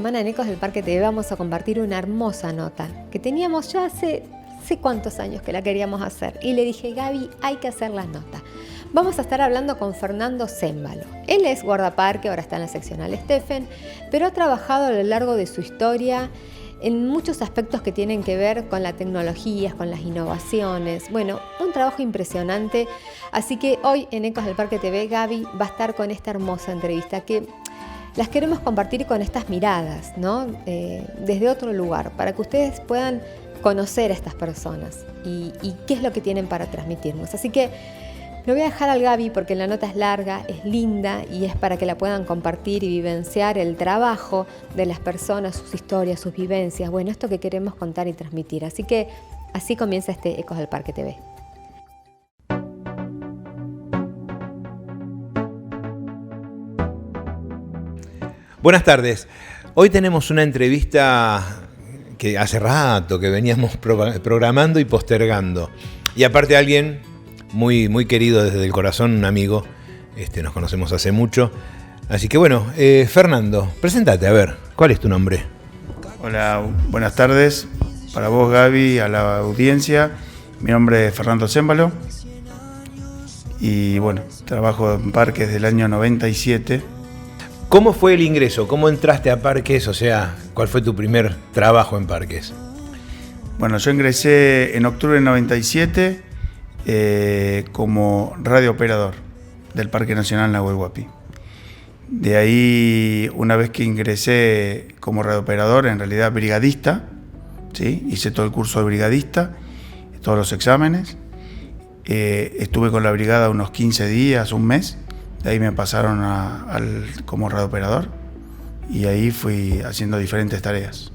En Ecos del Parque TV vamos a compartir una hermosa nota que teníamos ya hace cuántos años que la queríamos hacer y le dije, Gaby, hay que hacer la nota. Vamos a estar hablando con Fernando Cémbalo. Él es guardaparque, ahora está en la seccional Stephen, pero ha trabajado a lo largo de su historia en muchos aspectos que tienen que ver con la tecnología, con las innovaciones. Bueno, un trabajo impresionante. Así que hoy en Ecos del Parque TV, Gaby va a estar con esta hermosa entrevista que las queremos compartir con estas miradas, ¿no? Desde otro lugar, para que ustedes puedan conocer a estas personas y qué es lo que tienen para transmitirnos. Así que lo voy a dejar al Gaby porque la nota es larga, es linda y es para que la puedan compartir y vivenciar el trabajo de las personas, sus historias, sus vivencias. Bueno, esto que queremos contar y transmitir. Así que así comienza este Ecos del Parque TV. Buenas tardes. Hoy tenemos una entrevista que hace rato que veníamos programando y postergando. Y aparte alguien muy, muy querido desde el corazón, un amigo. Nos conocemos hace mucho. Así que bueno, Fernando, preséntate, a ver, ¿cuál es tu nombre? Hola, buenas tardes. Para vos, Gaby, a la audiencia. Mi nombre es Fernando Cémbalo. Y bueno, trabajo en parques desde el año 97. ¿Cómo fue el ingreso? ¿Cómo entraste a Parques? O sea, ¿cuál fue tu primer trabajo en Parques? Bueno, yo ingresé en octubre del 97 como radiooperador del Parque Nacional Nahuel Huapi. De ahí, una vez que ingresé como radiooperador, en realidad brigadista, ¿sí? Hice todo el curso de brigadista, todos los exámenes. Estuve con la brigada unos 15 días, un mes. De ahí me pasaron como radiooperador y ahí fui haciendo diferentes tareas.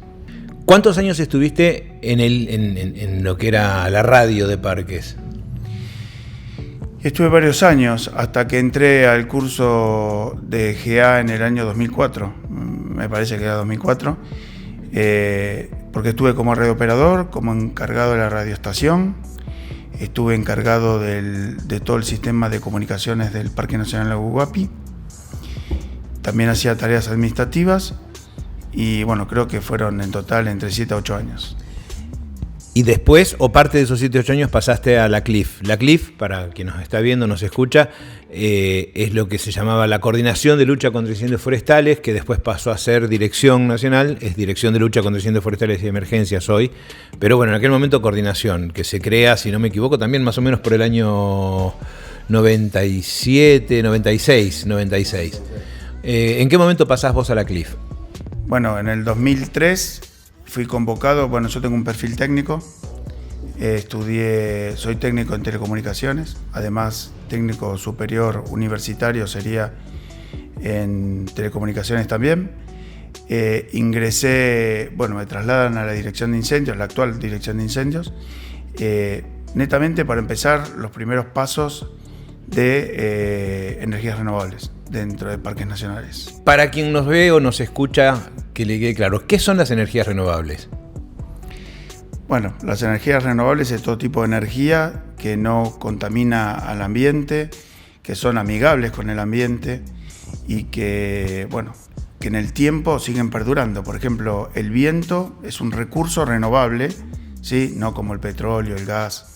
¿Cuántos años estuviste en lo que era la radio de Parques? Estuve varios años hasta que entré al curso de GA en el año 2004, me parece que era 2004, porque estuve como radiooperador, como encargado de la radioestación. Estuve encargado de todo el sistema de comunicaciones del Parque Nacional Nahuel Huapi. También hacía tareas administrativas y bueno, creo que fueron en total entre 7 a 8 años. Y después, o parte de esos 7 o 8 años, pasaste a la CLIF. La CLIF, para quien nos está viendo, nos escucha, es lo que se llamaba la Coordinación de Lucha contra Incendios Forestales, que después pasó a ser Dirección Nacional, es Dirección de Lucha contra Incendios Forestales y Emergencias hoy, pero bueno, en aquel momento Coordinación, que se crea, si no me equivoco, también más o menos por el año 97, 96. ¿En qué momento pasás vos a la CLIF? Bueno, en el 2003 fui convocado, bueno, yo tengo un perfil técnico, soy técnico en telecomunicaciones, además técnico superior universitario sería en telecomunicaciones también. Ingresé, bueno, me trasladan a la dirección de incendios, la actual dirección de incendios, netamente para empezar los primeros pasos de energías renovables dentro de parques nacionales. Para quien nos ve o nos escucha, que le quede claro, ¿qué son las energías renovables? Bueno, las energías renovables es todo tipo de energía que no contamina al ambiente, que son amigables con el ambiente y que, bueno, que en el tiempo siguen perdurando. Por ejemplo, el viento es un recurso renovable, ¿sí? No como el petróleo, el gas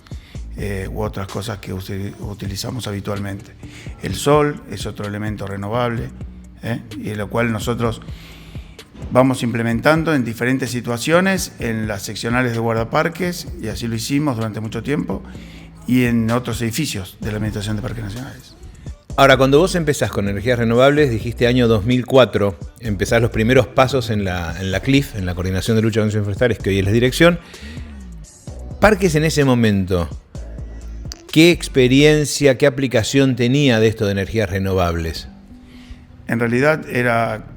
u otras cosas que utilizamos habitualmente. El sol es otro elemento renovable, y lo cual nosotros vamos implementando en diferentes situaciones en las seccionales de guardaparques, y así lo hicimos durante mucho tiempo, y en otros edificios de la Administración de Parques Nacionales. Ahora, cuando vos empezás con energías renovables, dijiste año 2004, empezás los primeros pasos en la CLIF, en la Coordinación de Lucha contra Incendios Forestales, que hoy es la dirección. Parques en ese momento, ¿qué experiencia, qué aplicación tenía de esto de energías renovables? En realidad era,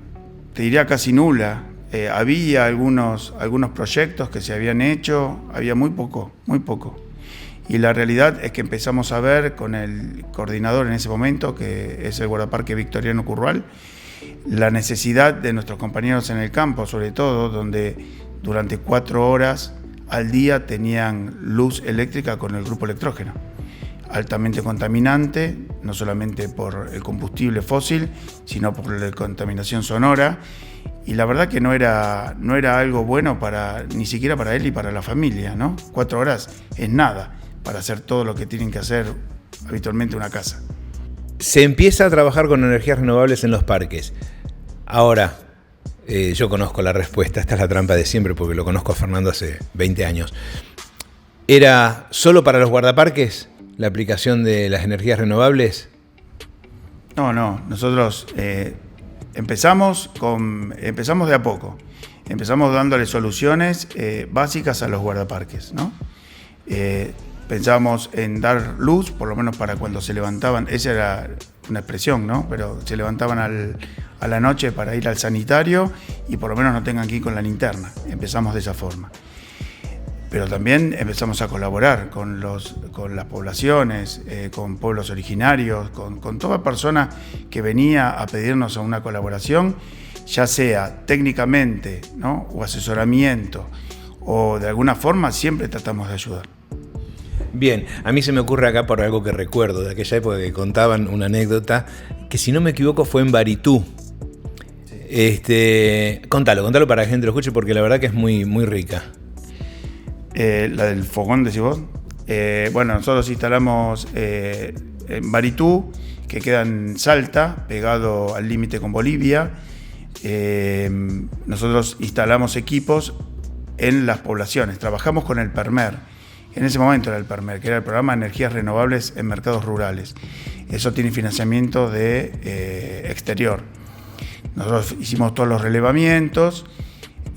te diría, casi nula. Había algunos proyectos que se habían hecho, había muy poco. Y la realidad es que empezamos a ver con el coordinador en ese momento, que es el guardaparque Victoriano Curval, la necesidad de nuestros compañeros en el campo, sobre todo, donde durante 4 horas al día tenían luz eléctrica con el grupo electrógeno, altamente contaminante, no solamente por el combustible fósil, sino por la contaminación sonora. Y la verdad que no era algo bueno ni siquiera para él y para la familia, ¿no? 4 horas es nada para hacer todo lo que tienen que hacer habitualmente una casa. Se empieza a trabajar con energías renovables en los parques. Ahora, yo conozco la respuesta, esta es la trampa de siempre porque lo conozco a Fernando hace 20 años. ¿Era solo para los guardaparques la aplicación de las energías renovables? No, nosotros empezamos de a poco. Empezamos dándole soluciones básicas a los guardaparques, ¿no? Pensábamos en dar luz, por lo menos para cuando se levantaban, esa era una expresión, ¿no? Pero se levantaban a la noche para ir al sanitario y por lo menos no tengan que ir con la linterna. Empezamos de esa forma. Pero también empezamos a colaborar con las poblaciones, con pueblos originarios, con toda persona que venía a pedirnos una colaboración, ya sea técnicamente, ¿no? O asesoramiento, o de alguna forma siempre tratamos de ayudar. Bien, a mí se me ocurre acá por algo que recuerdo de aquella época que contaban una anécdota que, si no me equivoco, fue en Baritú. Contalo para que la gente lo escuche porque la verdad que es muy, muy rica. La del fogón, decís vos. Bueno, nosotros instalamos en Baritú, que queda en Salta, pegado al límite con Bolivia. Nosotros instalamos equipos en las poblaciones. Trabajamos con el PERMER. En ese momento era el PERMER, que era el Programa de Energías Renovables en Mercados Rurales. Eso tiene financiamiento de exterior. Nosotros hicimos todos los relevamientos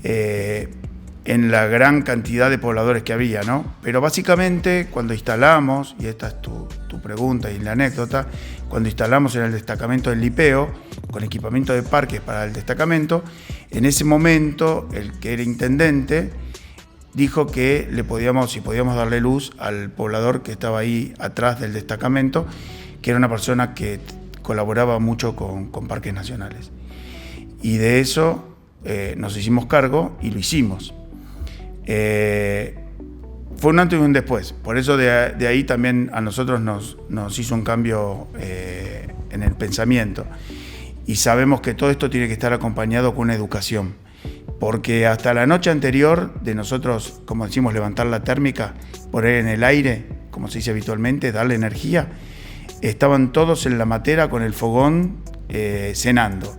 en la gran cantidad de pobladores que había, ¿no? Pero básicamente cuando instalamos, y esta es tu pregunta y la anécdota, cuando instalamos en el destacamento del Lipeo, con equipamiento de parques para el destacamento, en ese momento el que era intendente dijo que si podíamos darle luz al poblador que estaba ahí atrás del destacamento, que era una persona que colaboraba mucho con Parques Nacionales. Y de eso nos hicimos cargo y lo hicimos. Fue un antes y un después, por eso de ahí también a nosotros nos hizo un cambio en el pensamiento. Y sabemos que todo esto tiene que estar acompañado con una educación. Porque hasta la noche anterior de nosotros, como decimos, levantar la térmica, poner en el aire, como se dice habitualmente, darle energía, estaban todos en la matera con el fogón cenando.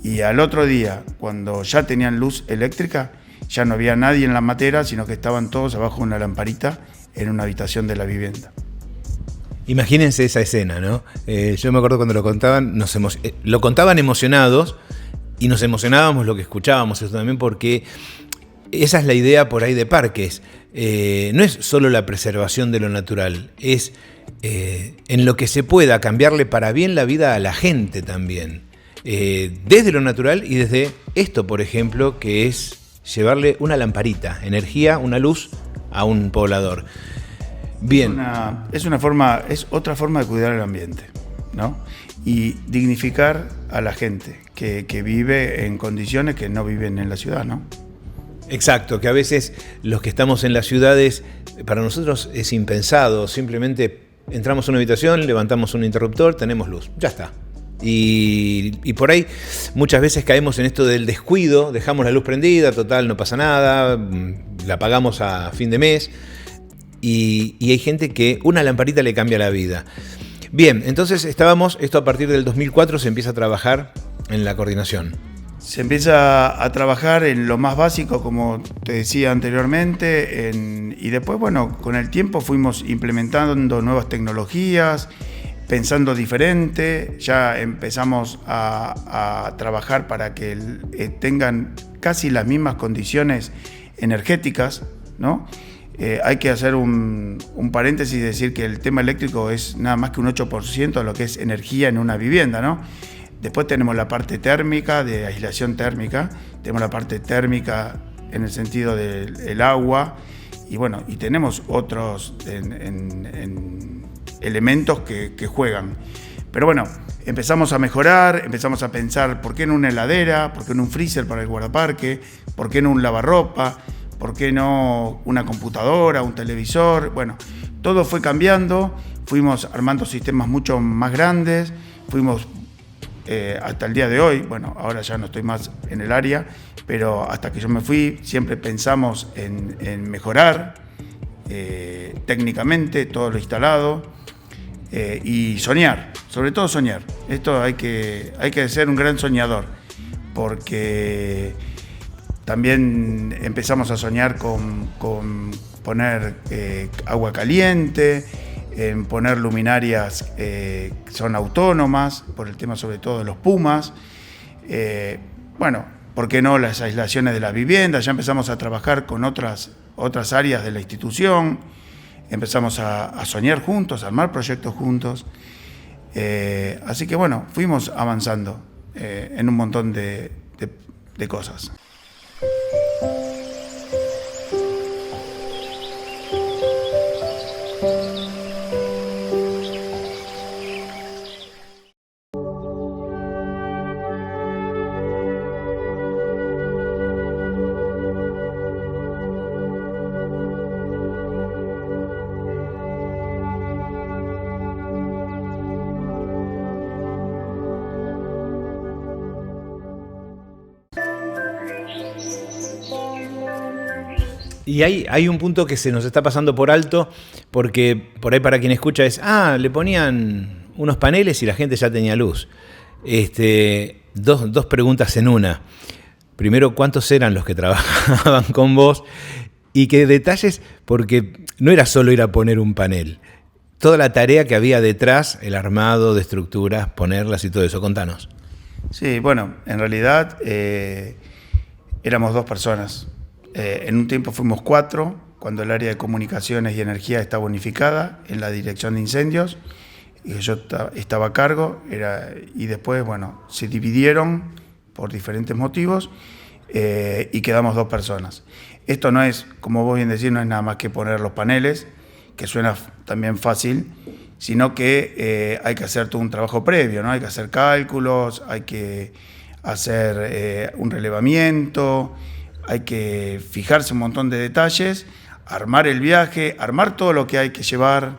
Y al otro día, cuando ya tenían luz eléctrica, ya no había nadie en la matera, sino que estaban todos abajo de una lamparita en una habitación de la vivienda. Imagínense esa escena, ¿no? Yo me acuerdo cuando lo contaban, lo contaban emocionados, y nos emocionábamos lo que escuchábamos, eso también, porque esa es la idea por ahí de parques. No es solo la preservación de lo natural, es en lo que se pueda cambiarle para bien la vida a la gente también. Desde lo natural y desde esto, por ejemplo, que es llevarle una lamparita, energía, una luz a un poblador. Bien. Es otra forma de cuidar el ambiente, ¿no? Y dignificar a la gente que vive en condiciones que no viven en la ciudad, ¿no? Exacto, que a veces los que estamos en las ciudades, para nosotros es impensado, simplemente entramos a una habitación, levantamos un interruptor, tenemos luz, ya está. Y por ahí muchas veces caemos en esto del descuido, dejamos la luz prendida, total, no pasa nada, la pagamos a fin de mes, y hay gente que una lamparita le cambia la vida. Bien, entonces esto a partir del 2004 se empieza a trabajar en la coordinación. Se empieza a trabajar en lo más básico, como te decía anteriormente, y después, bueno, con el tiempo fuimos implementando nuevas tecnologías, pensando diferente, ya empezamos a trabajar para que tengan casi las mismas condiciones energéticas, ¿no? Hay que hacer un paréntesis y decir que el tema eléctrico es nada más que un 8% de lo que es energía en una vivienda, ¿no? Después tenemos la parte térmica, de aislación térmica, tenemos la parte térmica en el sentido del agua, y bueno, y tenemos otros elementos que juegan. Pero bueno, empezamos a mejorar, empezamos a pensar, ¿por qué no una heladera? ¿Por qué no un freezer para el guardaparque? ¿Por qué no un lavarropa? ¿Por qué no una computadora, un televisor? Bueno, todo fue cambiando, fuimos armando sistemas mucho más grandes, fuimos hasta el día de hoy, bueno, ahora ya no estoy más en el área, pero hasta que yo me fui siempre pensamos en mejorar técnicamente todo lo instalado y soñar, sobre todo soñar. Esto hay que ser un gran soñador, porque también empezamos a soñar con poner agua caliente, en poner luminarias que son autónomas, por el tema sobre todo de los pumas. Bueno, ¿por qué no las aislaciones de las viviendas? Ya empezamos a trabajar con otras áreas de la institución, empezamos a soñar juntos, a armar proyectos juntos. Así que bueno, fuimos avanzando en un montón de cosas. Y hay un punto que se nos está pasando por alto, porque por ahí para quien escucha es, le ponían unos paneles y la gente ya tenía luz. Dos preguntas en una. Primero, ¿cuántos eran los que trabajaban con vos? Y qué detalles, porque no era solo ir a poner un panel. Toda la tarea que había detrás, el armado de estructuras, ponerlas y todo eso. Contanos. Sí, bueno, en realidad éramos 2 personas. En un tiempo fuimos 4, cuando el área de comunicaciones y energía estaba unificada en la dirección de incendios, y yo estaba a cargo, y después, bueno, se dividieron por diferentes motivos y quedamos 2 personas. Esto no es, como vos bien decís, no es nada más que poner los paneles, que suena también fácil, sino que hay que hacer todo un trabajo previo, ¿no? Hay que hacer cálculos, hay que hacer un relevamiento, hay que fijarse un montón de detalles, armar el viaje, armar todo lo que hay que llevar,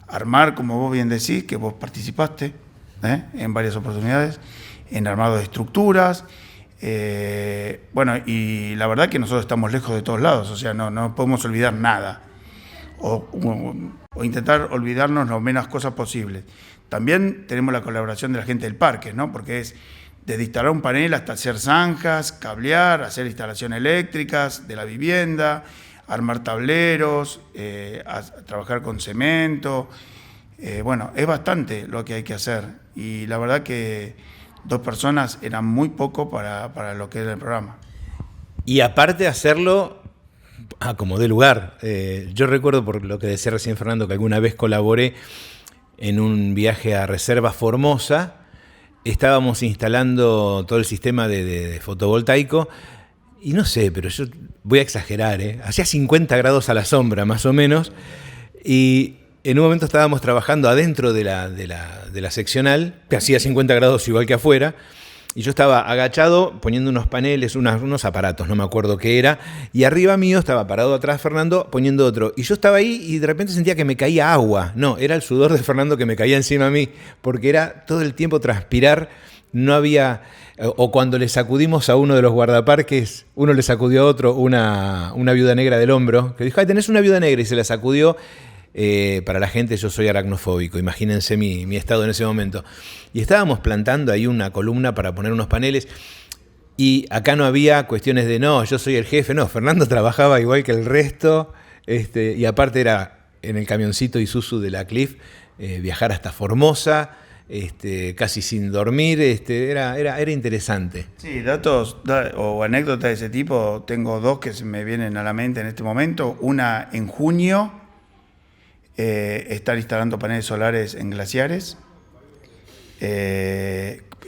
armar, como vos bien decís, que vos participaste en varias oportunidades, en armado de estructuras. Bueno, y la verdad que nosotros estamos lejos de todos lados, o sea, no podemos olvidar nada, o intentar olvidarnos lo menos cosas posibles. También tenemos la colaboración de la gente del parque, ¿no? Porque es desde instalar un panel hasta hacer zanjas, cablear, hacer instalaciones eléctricas de la vivienda, armar tableros, trabajar con cemento. Bueno, es bastante lo que hay que hacer, y la verdad que 2 personas eran muy poco para lo que era el programa. Y aparte de hacerlo como de lugar. Yo recuerdo, por lo que decía recién Fernando, que alguna vez colaboré en un viaje a Reserva Formosa. Estábamos instalando todo el sistema de fotovoltaico y no sé, pero yo voy a exagerar, hacía 50 grados a la sombra más o menos, y en un momento estábamos trabajando adentro de la seccional, que hacía 50 grados igual que afuera, y yo estaba agachado poniendo unos paneles, unos aparatos, no me acuerdo qué era, y arriba mío estaba parado atrás Fernando poniendo otro. Y yo estaba ahí y de repente sentía que me caía agua. No, era el sudor de Fernando que me caía encima a mí, porque era todo el tiempo transpirar. No había... O cuando le sacudimos a uno de los guardaparques, uno le sacudió a otro una viuda negra del hombro, que dijo, ay, tenés una viuda negra, y se la sacudió. Para la gente, yo soy aracnofóbico, imagínense mi estado en ese momento. Y estábamos plantando ahí una columna para poner unos paneles. Y acá no había cuestiones de no, yo soy el jefe, no, Fernando trabajaba igual que el resto, y aparte era en el camioncito Isuzu de la Cliff, viajar hasta Formosa, casi sin dormir, era interesante. Sí, datos o anécdotas de ese tipo, tengo dos que se me vienen a la mente en este momento. Una, en junio, estar instalando paneles solares en glaciares.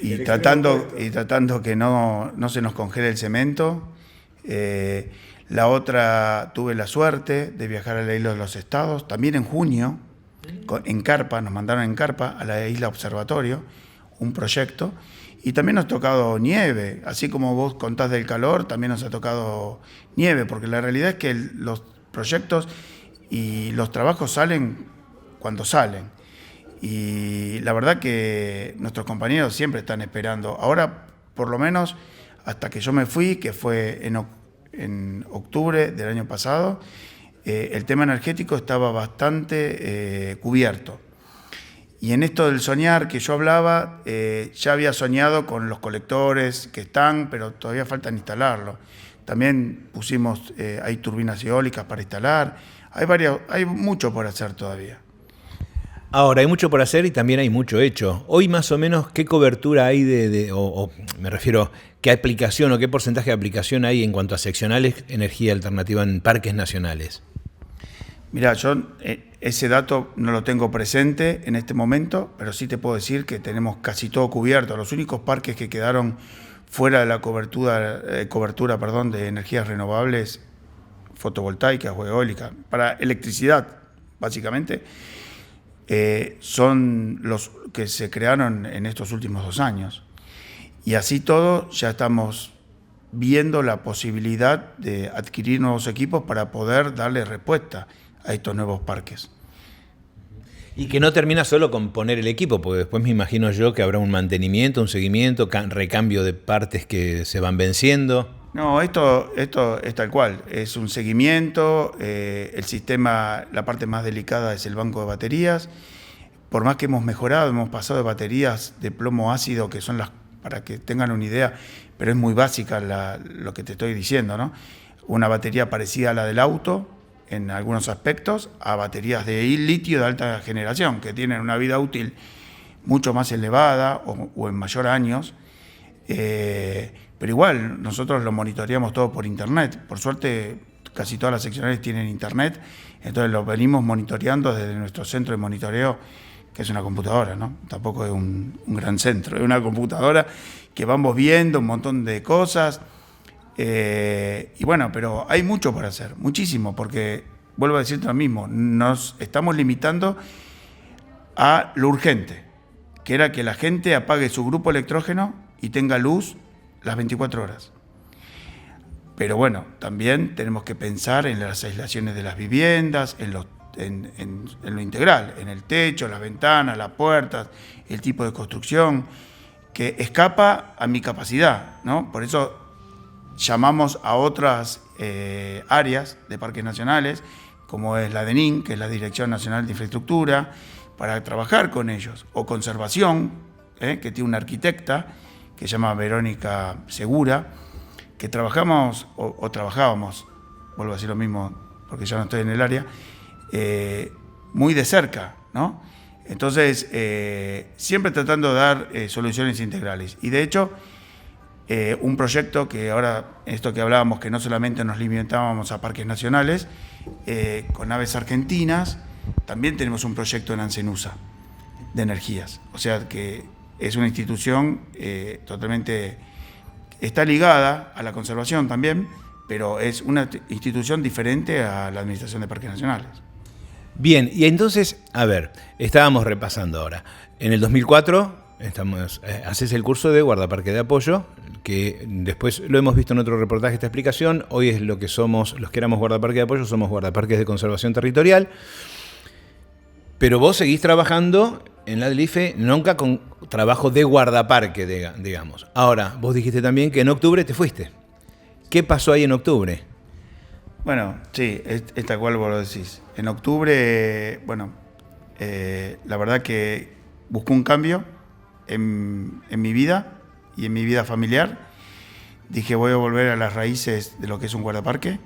Y tratando que no se nos congele el cemento. La otra, tuve la suerte de viajar a la Isla de los Estados, también en junio, en carpa, nos mandaron en carpa a la Isla Observatorio, un proyecto, y también nos ha tocado nieve, así como vos contás del calor, también nos ha tocado nieve, porque la realidad es que los proyectos y los trabajos salen cuando salen. Y la verdad que nuestros compañeros siempre están esperando. Ahora, por lo menos, hasta que yo me fui, que fue en octubre del año pasado, el tema energético estaba bastante cubierto. Y en esto del soñar que yo hablaba, ya había soñado con los colectores que están, pero todavía faltan instalarlos. También pusimos, hay turbinas eólicas para instalar, hay mucho por hacer todavía. Ahora, hay mucho por hacer y también hay mucho hecho. Hoy más o menos, ¿qué cobertura hay o me refiero, qué aplicación o qué porcentaje de aplicación hay en cuanto a seccionales energía alternativa en parques nacionales? Mirá, yo ese dato no lo tengo presente en este momento, pero sí te puedo decir que tenemos casi todo cubierto. Los únicos parques que quedaron fuera de la cobertura de energías renovables, fotovoltaicas o eólicas, para electricidad, básicamente, son los que se crearon en estos últimos 2 años. Y así todo, ya estamos viendo la posibilidad de adquirir nuevos equipos para poder darle respuesta a estos nuevos parques. Y que no termina solo con poner el equipo, porque después me imagino yo que habrá un mantenimiento, un seguimiento, recambio de partes que se van venciendo. No, esto es tal cual, es un seguimiento, el sistema, la parte más delicada es el banco de baterías. Por más que hemos mejorado, hemos pasado de baterías de plomo ácido, que son las, para que tengan una idea, pero es muy básica lo que te estoy diciendo, ¿no? Una batería parecida a la del auto, en algunos aspectos, a baterías de litio de alta generación, que tienen una vida útil mucho más elevada o en mayor años. Pero igual, nosotros lo monitoreamos todo por internet. Por suerte, casi todas las seccionales tienen internet, entonces lo venimos monitoreando desde nuestro centro de monitoreo, que es una computadora, ¿no? Tampoco es un gran centro, es una computadora que vamos viendo un montón de cosas. Y bueno, pero hay mucho por hacer, muchísimo, porque, vuelvo a decirte lo mismo, nos estamos limitando a lo urgente, que era que la gente apague su grupo electrógeno y tenga luz las 24 horas. Pero bueno, también tenemos que pensar en las aislaciones de las viviendas, en lo integral, en el techo, las ventanas, las puertas, el tipo de construcción, que escapa a mi capacidad, ¿no? Por eso llamamos a otras áreas de parques nacionales, como es la DENIN, que es la Dirección Nacional de Infraestructura, para trabajar con ellos, o conservación, que tiene una arquitecta que se llama Verónica Segura, que trabajábamos, vuelvo a decir lo mismo porque ya no estoy en el área, muy de cerca, ¿no? Entonces, siempre tratando de dar soluciones integrales. Y de hecho, un proyecto que ahora, esto que hablábamos, que no solamente nos limitábamos a parques nacionales, con Aves Argentinas, también tenemos un proyecto en Ancenusa de energías. O sea que es una institución totalmente, está ligada a la conservación también, pero es una institución diferente a la Administración de Parques Nacionales. Bien, y entonces, a ver, estábamos repasando ahora. En el 2004 haces el curso de guardaparque de apoyo, que después lo hemos visto en otro reportaje, esta explicación. Hoy es lo que somos, los que éramos guardaparque de apoyo, somos guardaparques de conservación territorial. Pero vos seguís trabajando en la del IFE, nunca con trabajo de guardaparque, digamos. Ahora, vos dijiste también que en octubre te fuiste. ¿Qué pasó ahí en octubre? Bueno, sí, es tal cual vos lo decís. En octubre, bueno, la verdad que busqué un cambio en mi vida y en mi vida familiar. dije voy a volver a las raíces de lo que es un guardaparque.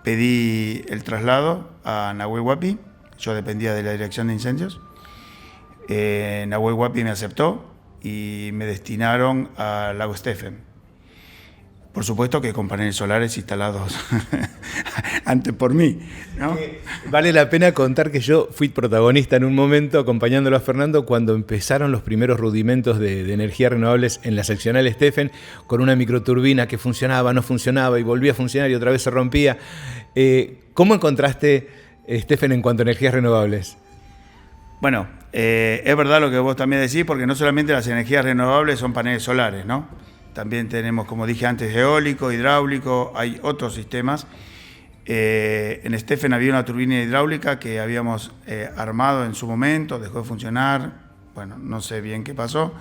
Pedí el traslado a Nahuel Huapi, yo dependía de la Dirección de Incendios. Nahuel Huapi me aceptó y me destinaron a Lago Steffen. Por supuesto que con paneles solares instalados antes por mí, ¿no? Vale la pena contar que yo fui protagonista en un momento acompañándolo a Fernando cuando empezaron los primeros rudimentos de energías renovables en la seccional Steffen, con una microturbina que funcionaba, no funcionaba y volvía a funcionar y otra vez se rompía. ¿Cómo encontraste Steffen en cuanto a energías renovables? Bueno, es verdad lo que vos también decís, porque no solamente las energías renovables son paneles solares, ¿no? También tenemos, como dije antes, eólico, hidráulico, hay otros sistemas. En Steffen había una turbina hidráulica que habíamos armado en su momento, dejó de funcionar, bueno, no sé bien qué pasó.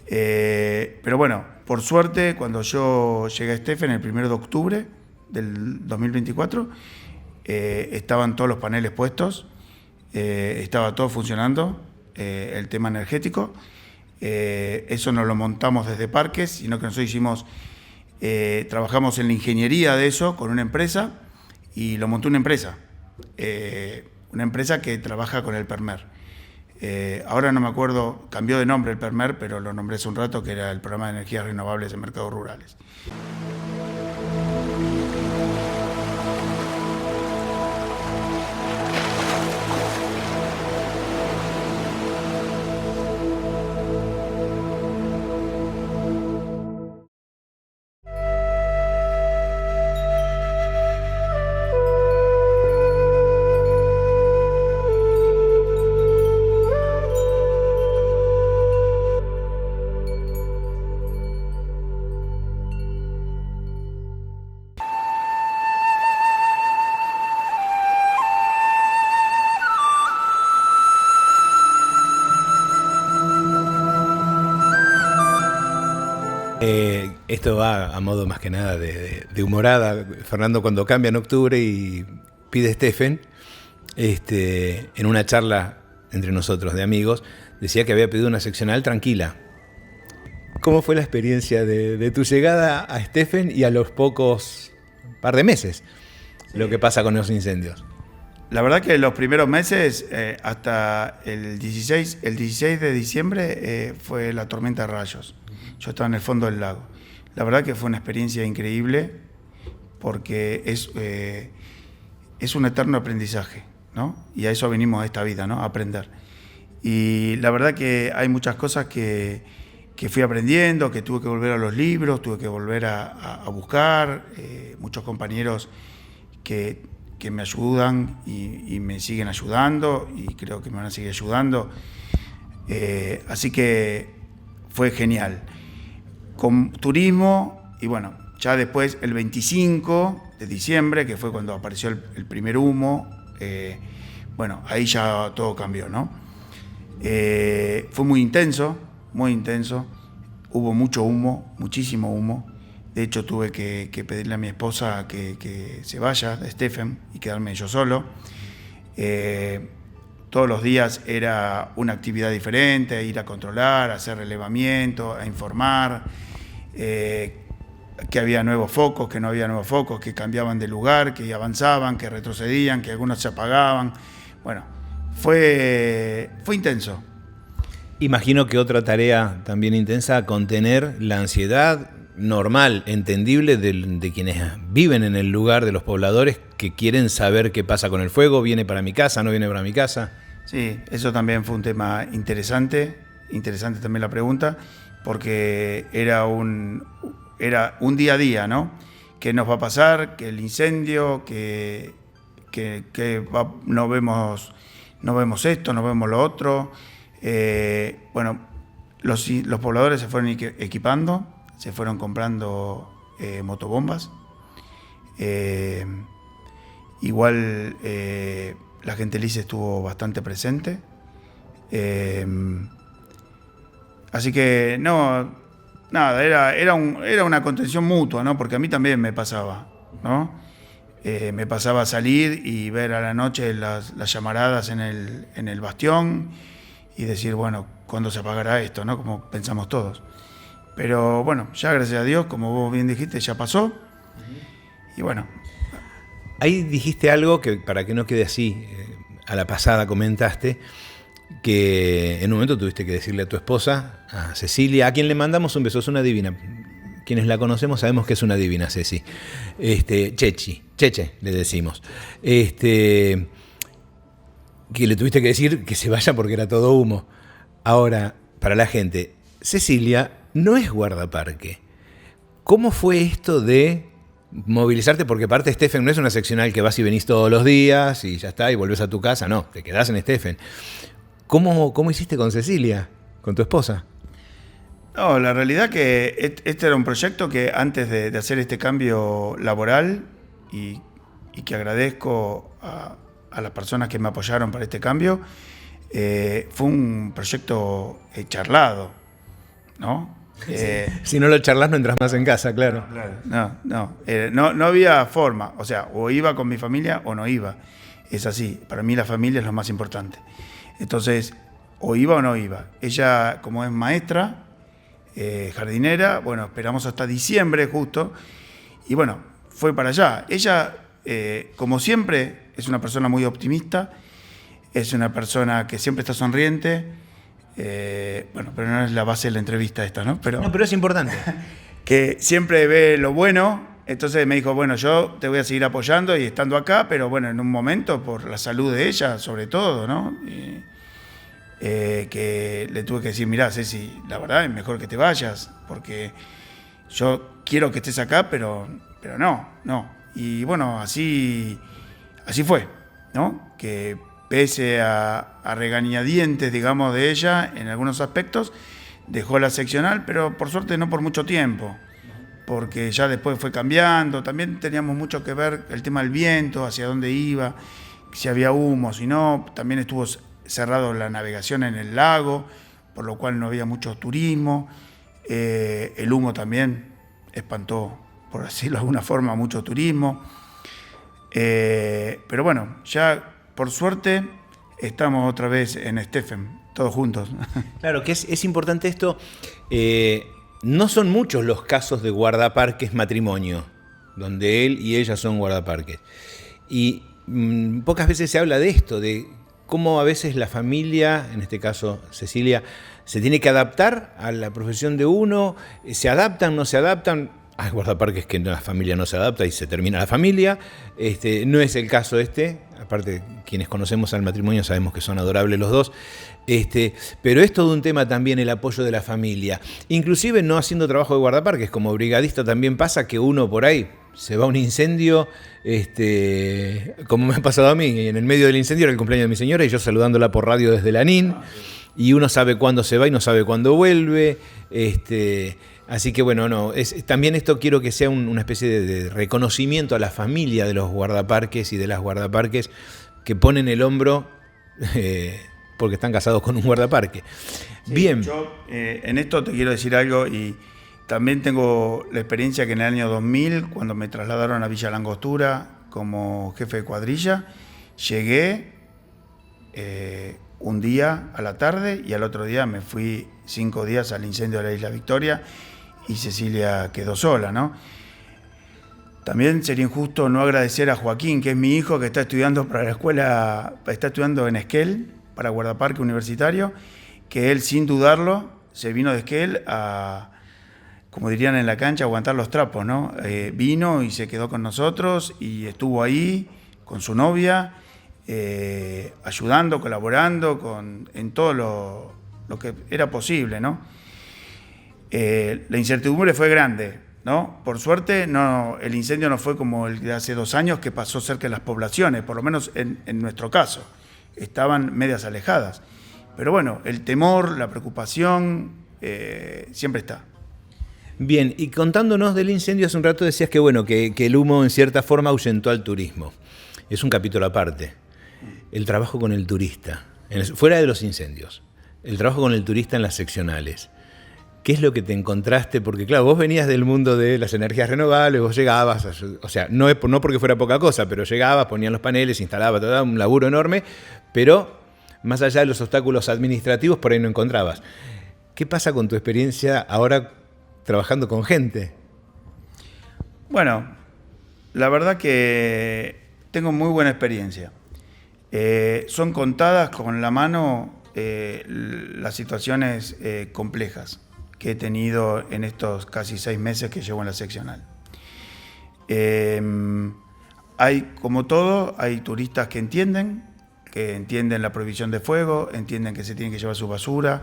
Pero bueno, por suerte, cuando yo llegué a Steffen el 1 de octubre del 2024, estaban todos los paneles puestos, estaba todo funcionando, el tema energético. Eso no lo montamos desde Parques, sino que nosotros trabajamos en la ingeniería de eso con una empresa y lo montó una empresa que trabaja con el PERMER. Ahora no me acuerdo, cambió de nombre el PERMER, pero lo nombré hace un rato, que era el Programa de Energías Renovables en Mercados Rurales. Esto va a modo más que nada de humorada. Fernando, cuando cambia en octubre y pide Steffen, en una charla entre nosotros de amigos, decía que había pedido una seccional tranquila. ¿Cómo fue la experiencia de tu llegada a Steffen y a los pocos par de meses? Sí. Lo que pasa con los incendios. La verdad que los primeros meses, hasta el 16 de diciembre, fue la tormenta de rayos. Yo estaba en el fondo del lago. La verdad que fue una experiencia increíble porque es un eterno aprendizaje, ¿no? Y a eso venimos a esta vida, ¿no? A aprender. Y la verdad que hay muchas cosas que fui aprendiendo, que tuve que volver a los libros, tuve que volver a buscar, muchos compañeros que me ayudan y me siguen ayudando y creo que me van a seguir ayudando. Así que fue genial. Con turismo y bueno, ya después el 25 de diciembre, que fue cuando apareció el primer humo, bueno, ahí ya todo cambió, ¿no? Fue muy intenso, hubo mucho humo, muchísimo humo. De hecho, tuve que pedirle a mi esposa que se vaya de Steffen y quedarme yo solo. Todos los días era una actividad diferente, ir a controlar, a hacer relevamiento, a informar, que había nuevos focos, que no había nuevos focos, que cambiaban de lugar, que avanzaban, que retrocedían, que algunos se apagaban. Bueno, fue intenso. Imagino que otra tarea también intensa, contener la ansiedad normal, entendible de quienes viven en el lugar, de los pobladores que quieren saber qué pasa con el fuego, viene para mi casa, no viene para mi casa. Sí, eso también fue un tema interesante también la pregunta, porque era un día a día, ¿no? ¿Qué nos va a pasar? Que el incendio, no vemos esto, no vemos lo otro. Bueno, los pobladores se fueron equipando, se fueron comprando motobombas. Igual la gente LICE estuvo bastante presente. Así que no, nada, era una contención mutua, ¿no? Porque a mí también me pasaba, ¿no? Me pasaba salir y ver a la noche las llamaradas en el bastión y decir, bueno, ¿cuándo se apagará esto, no? Como pensamos todos. Pero bueno, ya gracias a Dios, como vos bien dijiste, ya pasó. Y bueno. Ahí dijiste algo que, para que no quede así, a la pasada comentaste, que en un momento tuviste que decirle a tu esposa, a Cecilia, a quien le mandamos un beso, es una divina. Quienes la conocemos sabemos que es una divina, Ceci. Cheche, le decimos. Que le tuviste que decir que se vaya porque era todo humo. Ahora, para la gente, Cecilia no es guardaparque. ¿Cómo fue esto de movilizarte? Porque aparte Stephen no es una seccional que vas y venís todos los días y ya está, y volvés a tu casa. No, te quedás en Stephen. ¿Cómo hiciste con Cecilia, con tu esposa? No, la realidad que este era un proyecto que antes de hacer este cambio laboral, y que agradezco a las personas que me apoyaron para este cambio, fue un proyecto charlado, ¿no? Si no lo charlas no entras más en casa, claro. No había forma, o sea, o iba con mi familia o no iba. Es así, para mí la familia es lo más importante. Entonces, o iba o no iba. Ella, como es maestra, jardinera, bueno, esperamos hasta diciembre justo, y bueno, fue para allá. Ella, como siempre, es una persona muy optimista, es una persona que siempre está sonriente, bueno, pero no es la base de la entrevista esta, ¿no? Pero es importante. Que siempre ve lo bueno, entonces me dijo, bueno, yo te voy a seguir apoyando y estando acá, pero bueno, en un momento, por la salud de ella, sobre todo, ¿no? Que le tuve que decir, mirá, Ceci, la verdad es mejor que te vayas, porque yo quiero que estés acá, pero no. Y bueno, así fue, ¿no? Que pese a regañadientes, digamos, de ella en algunos aspectos, dejó la seccional, pero por suerte no por mucho tiempo, porque ya después fue cambiando. También teníamos mucho que ver el tema del viento, hacia dónde iba, si había humo, si no. También estuvo cerrado la navegación en el lago, por lo cual no había mucho turismo. El humo también espantó, por decirlo de alguna forma, mucho turismo. Pero bueno, ya por suerte estamos otra vez en Stephen, todos juntos. Claro, que es importante esto. No son muchos los casos de guardaparques matrimonio, donde él y ella son guardaparques. Y pocas veces se habla de esto, de cómo a veces la familia, en este caso Cecilia, se tiene que adaptar a la profesión de uno. ¿Se adaptan, no se adaptan? Hay guardaparques que la familia no se adapta y se termina la familia. No es el caso aparte quienes conocemos al matrimonio sabemos que son adorables los dos. Pero es todo un tema también el apoyo de la familia. Inclusive no haciendo trabajo de guardaparques, como brigadista también pasa que uno por ahí se va a un incendio, como me ha pasado a mí, en el medio del incendio era el cumpleaños de mi señora y yo saludándola por radio desde Lanín, y uno sabe cuándo se va y no sabe cuándo vuelve. Así que bueno, también esto quiero que sea una especie de reconocimiento a la familia de los guardaparques y de las guardaparques que ponen el hombro porque están casados con un guardaparque. Sí, bien. Yo en esto te quiero decir algo, y también tengo la experiencia que en el año 2000, cuando me trasladaron a Villa Langostura como jefe de cuadrilla, llegué un día a la tarde y al otro día me fui 5 días al incendio de la Isla Victoria y Cecilia quedó sola, ¿no? También sería injusto no agradecer a Joaquín, que es mi hijo, que está estudiando para la escuela, está estudiando en Esquel, para guardaparque universitario, que él sin dudarlo se vino de Esquel a, como dirían en la cancha, aguantar los trapos, ¿no? Vino y se quedó con nosotros y estuvo ahí con su novia, ayudando, colaborando en todo lo que era posible, ¿no? La incertidumbre fue grande, ¿no? Por suerte el incendio no fue como el de hace 2 años, que pasó cerca de las poblaciones, por lo menos en nuestro caso. Estaban medias alejadas. Pero bueno, el temor, la preocupación, siempre está. Bien, y contándonos del incendio, hace un rato decías que bueno, que el humo en cierta forma ahuyentó al turismo. Es un capítulo aparte. El trabajo con el turista, fuera de los incendios. El trabajo con el turista en las seccionales. ¿Qué es lo que te encontraste? Porque claro, vos venías del mundo de las energías renovables, vos llegabas, o sea, no porque fuera poca cosa, pero llegabas, ponían los paneles, instalabas, todo un laburo enorme, pero más allá de los obstáculos administrativos, por ahí no encontrabas. ¿Qué pasa con tu experiencia ahora trabajando con gente. Bueno, la verdad que tengo muy buena experiencia. Son contadas con la mano las situaciones complejas que he tenido en estos casi 6 meses que llevo en la seccional. Hay, como todo, hay turistas que entienden la prohibición de fuego, entienden que se tienen que llevar su basura,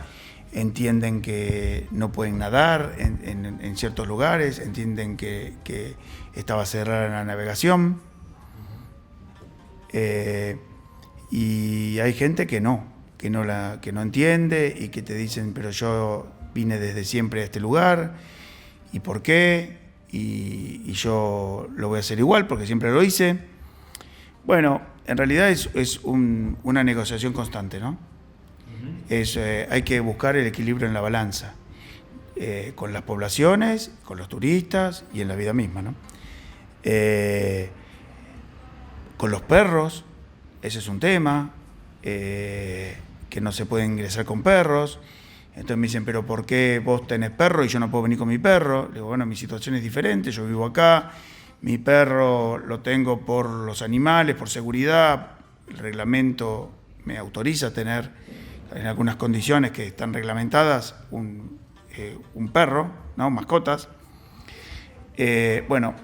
entienden que no pueden nadar en ciertos lugares, entienden que estaba cerrada la navegación. Y hay gente que no entiende y que te dicen, pero yo vine desde siempre a este lugar, ¿y por qué? Y yo lo voy a hacer igual porque siempre lo hice. Bueno, en realidad es una negociación constante, ¿no? Hay que buscar el equilibrio en la balanza, con las poblaciones, con los turistas y en la vida misma, ¿no? Con los perros, ese es un tema, que no se puede ingresar con perros. Entonces me dicen, pero ¿por qué vos tenés perro y yo no puedo venir con mi perro? Le digo, bueno, mi situación es diferente, yo vivo acá, mi perro lo tengo por los animales, por seguridad, el reglamento me autoriza a tener en algunas condiciones que están reglamentadas un perro, ¿no? Mascotas. Bueno,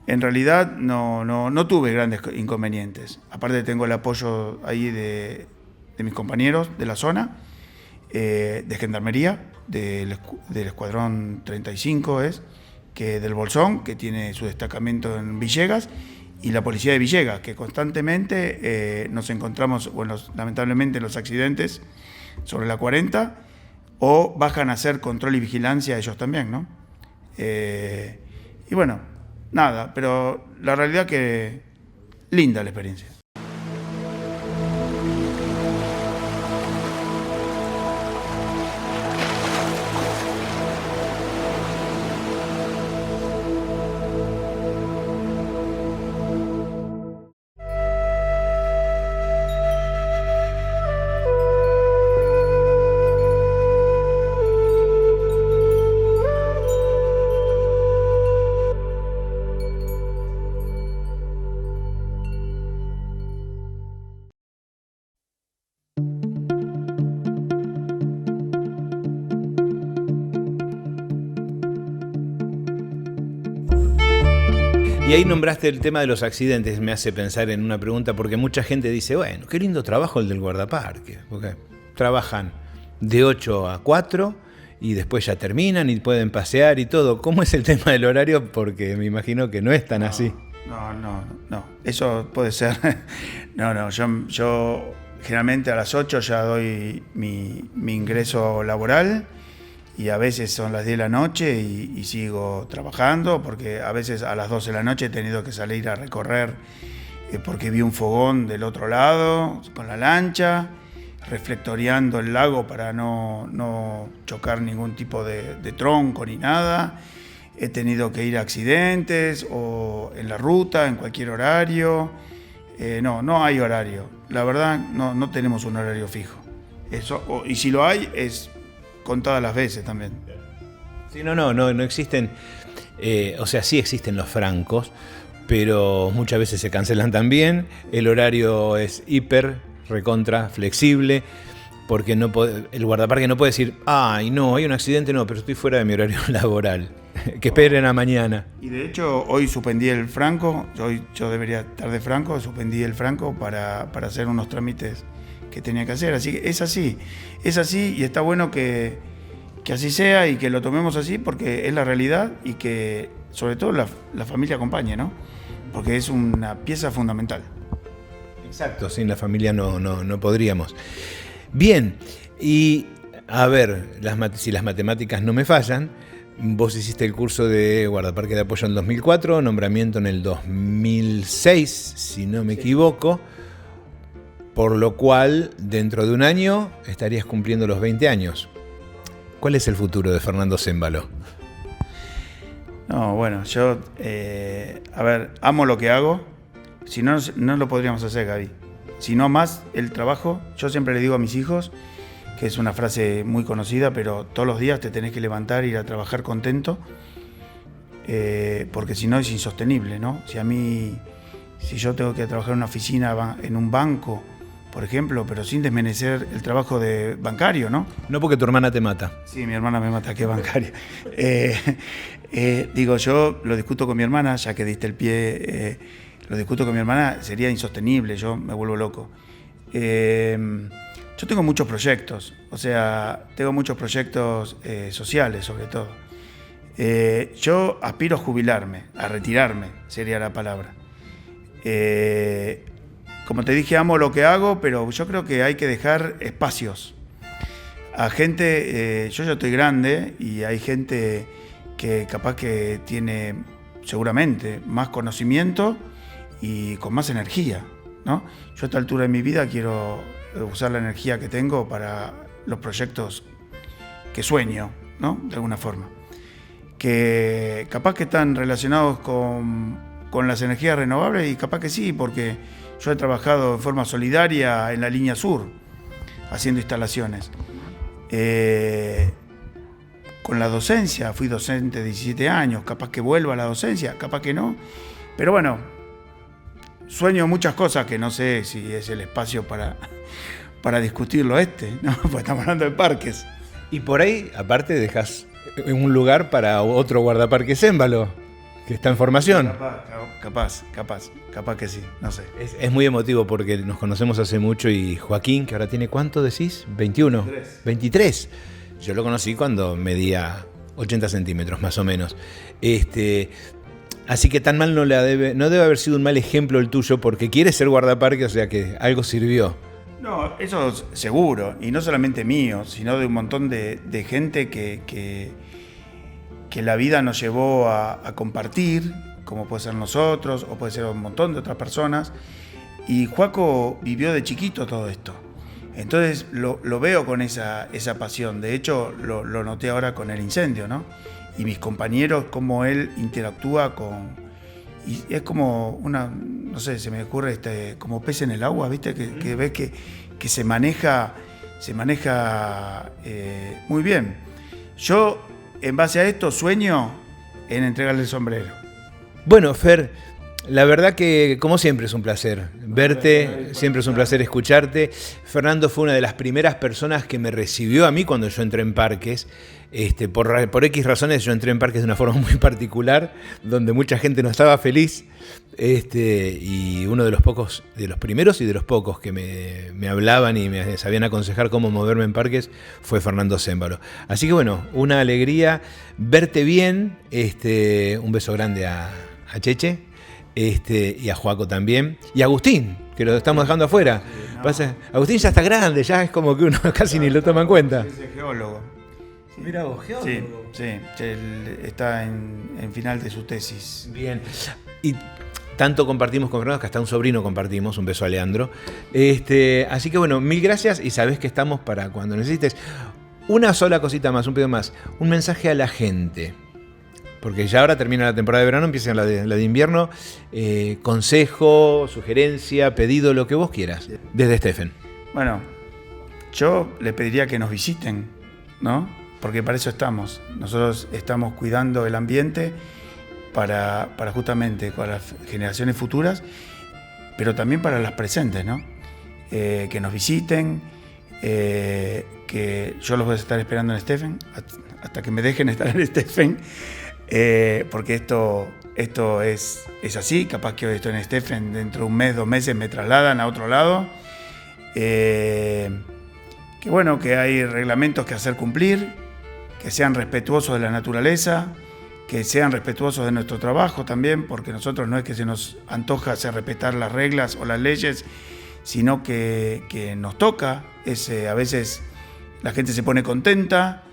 en realidad no tuve grandes inconvenientes. Aparte tengo el apoyo ahí de mis compañeros de la zona, de Gendarmería, del Escuadrón 35 del Bolsón, que tiene su destacamento en Villegas, y la Policía de Villegas, que constantemente nos encontramos, lamentablemente, en los accidentes sobre la 40, o bajan a hacer control y vigilancia ellos también, ¿no? Y bueno, nada, pero la realidad que linda la experiencia. Y ahí nombraste el tema de los accidentes, me hace pensar en una pregunta, porque mucha gente dice, bueno, qué lindo trabajo el del guardaparque, porque trabajan de 8 a 4 y después ya terminan y pueden pasear y todo. ¿Cómo es el tema del horario? Porque me imagino que no es tan así. No, eso puede ser. Yo generalmente a las 8 ya doy mi ingreso laboral. Y a veces son las 10 de la noche y sigo trabajando, porque a veces a las 12 de la noche he tenido que salir a recorrer porque vi un fogón del otro lado con la lancha, reflectoreando el lago para no chocar ningún tipo de tronco ni nada. He tenido que ir a accidentes o en la ruta, en cualquier horario. No hay horario. La verdad, no tenemos un horario fijo. Y si lo hay, es contadas las veces también. Sí, no existen, o sea, sí existen los francos, pero muchas veces se cancelan también. El horario es recontra flexible, porque el guardaparque no puede decir, ay, no, hay un accidente, no, pero estoy fuera de mi horario laboral, que esperen a mañana. Y de hecho, hoy suspendí el franco, yo debería estar de franco, suspendí el franco para hacer unos trámites que tenía que hacer, así que es así y está bueno que así sea y que lo tomemos así porque es la realidad y que sobre todo la familia acompañe, ¿no? Porque es una pieza fundamental. Exacto, sin la familia no podríamos. Bien, y a ver, si las matemáticas no me fallan, vos hiciste el curso de guardaparque de apoyo en 2004, nombramiento en el 2006, si no me equivoco. Por lo cual, dentro de un año estarías cumpliendo los 20 años. ¿Cuál es el futuro de Fernando Cémbalo? No, bueno, yo, amo lo que hago. Si no lo podríamos hacer, Gaby. Si no más el trabajo, yo siempre le digo a mis hijos que es una frase muy conocida, pero todos los días te tenés que levantar e ir a trabajar contento, porque si no es insostenible, ¿no? Si yo tengo que trabajar en una oficina, en un banco, por ejemplo, pero sin desmerecer el trabajo de bancario, ¿no? No porque tu hermana te mata. Sí, mi hermana me mata, que es bancaria. Digo, yo lo discuto con mi hermana, ya que diste el pie, lo discuto con mi hermana, sería insostenible, yo me vuelvo loco. Yo tengo muchos proyectos, tengo muchos proyectos sociales sobre todo. Yo aspiro a jubilarme, a retirarme, sería la palabra. Como te dije, amo lo que hago, pero yo creo que hay que dejar espacios a gente. Yo ya estoy grande y hay gente que capaz que tiene seguramente más conocimiento y con más energía, ¿no? Yo a esta altura de mi vida quiero usar la energía que tengo para los proyectos que sueño, ¿no? De alguna forma. Que capaz que están relacionados con las energías renovables y capaz que sí, porque yo he trabajado en forma solidaria en la línea sur, haciendo instalaciones. Con la docencia, fui docente de 17 años, capaz que vuelvo a la docencia, capaz que no. Pero bueno, sueño muchas cosas que no sé si es el espacio para discutirlo ¿no? Pues estamos hablando de parques. Y por ahí, aparte, dejas un lugar para otro guardaparques Cémbalo, que está en formación. Capaz que sí, no sé. Es muy emotivo porque nos conocemos hace mucho y Joaquín, que ahora tiene ¿cuánto decís? 21. 23. Yo lo conocí cuando medía 80 centímetros más o menos. Así que tan mal no debe haber sido un mal ejemplo el tuyo porque quieres ser guardaparque, o sea que algo sirvió. No, eso es seguro, y no solamente mío, sino de un montón de gente que la vida nos llevó a compartir, como puede ser nosotros, o puede ser un montón de otras personas. Y Joaco vivió de chiquito todo esto. Entonces lo veo con esa pasión. De hecho, lo noté ahora con el incendio, ¿no? Y mis compañeros, cómo él interactúa y es como no sé, se me ocurre como pez en el agua, ¿viste? Que ves que se maneja muy bien. Yo, en base a esto, sueño en entregarle el sombrero. Bueno, Fer, la verdad que como siempre es un placer verte, siempre es un placer escucharte. Fernando fue una de las primeras personas que me recibió a mí cuando yo entré en Parques. Por X razones yo entré en Parques de una forma muy particular, donde mucha gente no estaba feliz. Y uno de los primeros y de los pocos que me hablaban y me sabían aconsejar cómo moverme en Parques fue Fernando Cémbalo. Así que bueno, una alegría verte bien. Un beso grande a Cheche. Y a Joaco también, y a Agustín, que lo estamos dejando afuera. Sí, no. Agustín ya está grande, ya es como que uno casi ni lo toma en cuenta. Es geólogo. Sí. Mira vos, geólogo. Sí, él está en final de su tesis. Bien. Y tanto compartimos con Fernando que hasta un sobrino compartimos, un beso a Leandro. Así que bueno, mil gracias y sabés que estamos para cuando necesites. Una sola cosita más, un pedido más, un mensaje a la gente. Porque ya ahora termina la temporada de verano, empieza la de invierno. Consejo, sugerencia, pedido, lo que vos quieras. Desde Stephen. Bueno, yo le pediría que nos visiten, ¿no? Porque para eso estamos. Nosotros estamos cuidando el ambiente para justamente para las generaciones futuras, pero también para las presentes, ¿no? Que nos visiten, que yo los voy a estar esperando en Stephen, hasta que me dejen estar en Stephen. Porque esto es así, capaz que hoy estoy en Stephen, dentro de un mes, 2 meses me trasladan a otro lado. Que bueno, que hay reglamentos que hacer cumplir, que sean respetuosos de la naturaleza, que sean respetuosos de nuestro trabajo también, porque nosotros no es que se nos antoja hacer respetar las reglas o las leyes, sino que nos toca. A veces la gente se pone contenta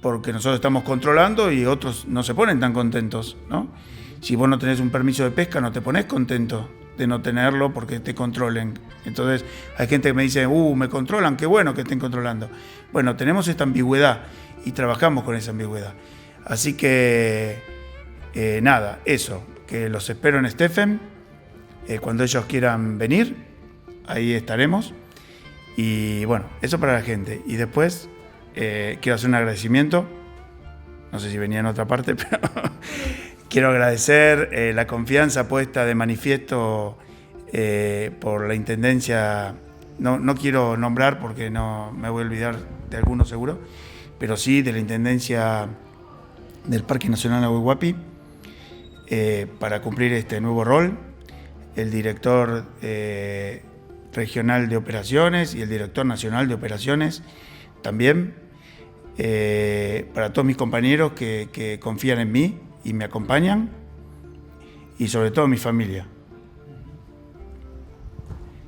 porque nosotros estamos controlando y otros no se ponen tan contentos, ¿no? Si vos no tenés un permiso de pesca, no te pones contento de no tenerlo porque te controlen. Entonces hay gente que me dice, me controlan, qué bueno que estén controlando. Bueno, tenemos esta ambigüedad y trabajamos con esa ambigüedad. Así que, nada, eso, que los espero en Stephen, cuando ellos quieran venir, ahí estaremos. Y bueno, eso para la gente. Y después quiero hacer un agradecimiento. No sé si venía en otra parte, pero quiero agradecer la confianza puesta de manifiesto por la Intendencia. No quiero nombrar porque no me voy a olvidar de alguno seguro, pero sí de la Intendencia del Parque Nacional Nahuel Huapi para cumplir este nuevo rol. El director regional de operaciones y el director nacional de operaciones también. Para todos mis compañeros que confían en mí y me acompañan, y sobre todo mi familia.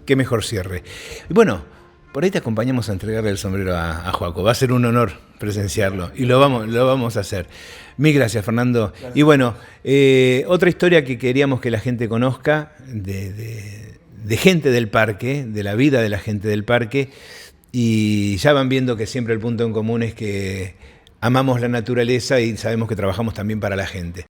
Qué mejor cierre. Y bueno, por ahí te acompañamos a entregarle el sombrero a Joaco. Va a ser un honor presenciarlo y lo vamos a hacer. Mil gracias, Fernando. Gracias. Y bueno, otra historia que queríamos que la gente conozca de gente del parque, de la vida de la gente del parque, y ya van viendo que siempre el punto en común es que amamos la naturaleza y sabemos que trabajamos también para la gente.